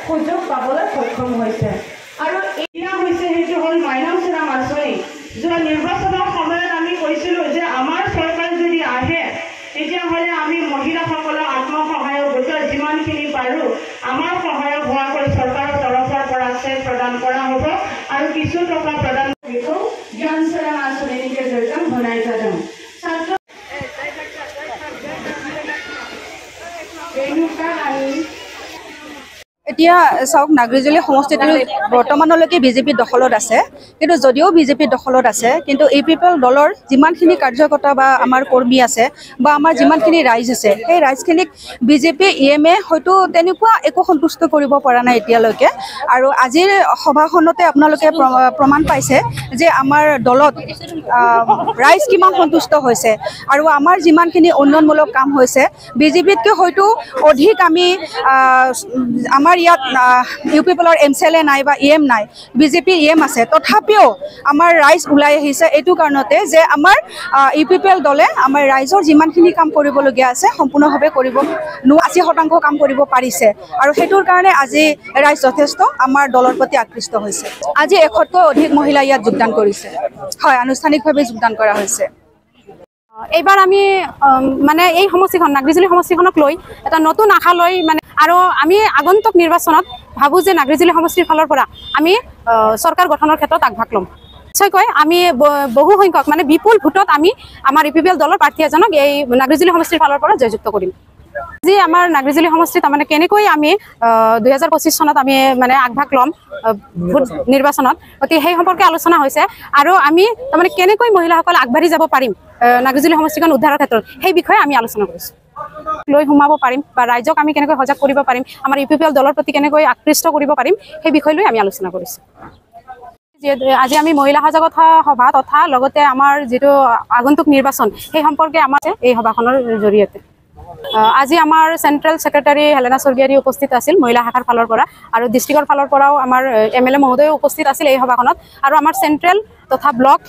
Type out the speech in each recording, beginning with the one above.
সুযোগ পাবলৈ সক্ষম হৈছে আৰু এয়া হৈছে সেইটো হ'ল মাইনাম চিৰাম আঁচনি যোৱা নিৰ্বাচনৰ সময়ত আমি কৈছিলোঁ যে আমাৰ চৰকাৰ যদি আহে তেতিয়াহ'লে আমি মহিলাসকলক আত্মসহায়ক গোটৰ যিমানখিনি পাৰোঁ আমাৰ সহায়ক হোৱাকৈ চৰকাৰৰ তৰফৰ পৰা চেক প্ৰদান কৰা হ'ব আৰু কিছু টকা প্ৰদান কৰিব জ্ঞান চিৰাম আঁচনিকে জড়িত বনাই যাম ছাত্ৰ এতিয়া চাওক নাগৰিজুলি সমষ্টিটো বৰ্তমানলৈকে বিজেপি দখলত আছে কিন্তু যদিও বিজেপি দখলত আছে কিন্তু ইউপিপিএল দলৰ যিমানখিনি কাৰ্যকৰ্তা বা আমাৰ কৰ্মী আছে বা আমাৰ যিমানখিনি ৰাইজ আছে সেই ৰাইজখিনিক বিজেপি ইএমএ হয়তো তেনেকুৱা একো সন্তুষ্ট কৰিব পৰা নাই এতিয়ালৈকে আৰু আজিৰ সভাখনতে আপোনালোকে প্ৰমাণ পাইছে যে আমাৰ দলত ৰাইজ কিমান সন্তুষ্ট হৈছে আৰু আমাৰ যিমানখিনি উন্নয়নমূলক কাম হৈছে বিজেপিতকৈ হয়তো অধিক আমি আমাৰ ইয়াত ইউপিপিএলৰ এমচিএলএ নাই বা ইএম নাই বিজেপি ইএম আছে তথাপিও আমাৰ ৰাইজ ওলাই আহিছে এইটো কাৰণতে যে আমাৰ ইউপিপিএল দলে আমাৰ ৰাইজৰ যিমানখিনি কাম কৰিবলগীয়া আছে সম্পূৰ্ণভাৱে কৰিব 80% কাম কৰিব পাৰিছে আৰু সেইটোৰ কাৰণে আজি ৰাইজ যথেষ্ট আমাৰ দলৰ প্ৰতি আকৃষ্ট হৈছে আজি 100তকৈ অধিক মহিলা ইয়াত যোগদান কৰিছে হয় আনুষ্ঠানিকভাৱে যোগদান কৰা হৈছে এইবাৰ আমি মানে এই সমষ্টিখন নাগৰিজুলি সমষ্টিখনক লৈ এটা নতুন আশা লৈ মানে আৰু আমি আগন্তুক নিৰ্বাচনত ভাবোঁ যে নাগৰিজুলি সমষ্টিৰ ফালৰ পৰা আমি চৰকাৰ গঠনৰ ক্ষেত্ৰত আগভাগ ল'ম নিশ্চয়কৈ আমি বহু সংখ্যক মানে বিপুল ভোটত আমি আমাৰ ইউপিপিএল দলৰ প্ৰাৰ্থী এজনক এই নাগৰিজুলি সমষ্টিৰ ফালৰ পৰা জয়যুক্ত কৰিম আজি আমাৰ নাগৰিজুলি সমষ্টিত তাৰমানে কেনেকৈ আমি 2025 চনত আমি মানে আগভাগ ল'ম ভোট নিৰ্বাচনত অতি সেই সম্পৰ্কে আলোচনা হৈছে আৰু আমি তাৰমানে কেনেকৈ মহিলাসকল আগবাঢ়ি যাব পাৰিম নাগৰিজুলি সমষ্টিখন উদ্ধাৰৰ ক্ষেত্ৰত সেই বিষয়ে আমি আলোচনা কৰিছোঁ লৈ সোমাব পাৰিম বা ৰাইজক আমি কেনেকৈ সজাগ কৰিব পাৰিম আমাৰ ইউপিপিএল দলৰ প্ৰতি কেনেকৈ আকৃষ্ট কৰিব পাৰিম সেই বিষয় লৈ আমি আলোচনা কৰিছোঁ আজি আমি মহিলা সজাগতা সভা তথা লগতে আমাৰ যিটো আগন্তুক নিৰ্বাচন সেই সম্পৰ্কে আমাৰ এই সভাখনৰ জৰিয়তে আজি আমাৰ চেণ্ট্ৰেল ছেক্ৰেটাৰী হেলেনা স্বৰ্গীয়াৰী উপস্থিত আছিল মহিলা শাখাৰ ফালৰ পৰা আৰু ডিষ্ট্ৰিক্টৰ ফালৰ পৰাও আমাৰ এমএলএ মহোদয় উপস্থিত আছিল এই সভাখনত আৰু আমাৰ চেণ্ট্ৰেল তথা ব্লক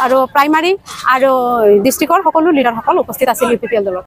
আৰু প্ৰাইমাৰী আৰু ডিষ্ট্ৰিক্টৰ সকলো লিডাৰসকল উপস্থিত আছিল ইউপিপিএল দলত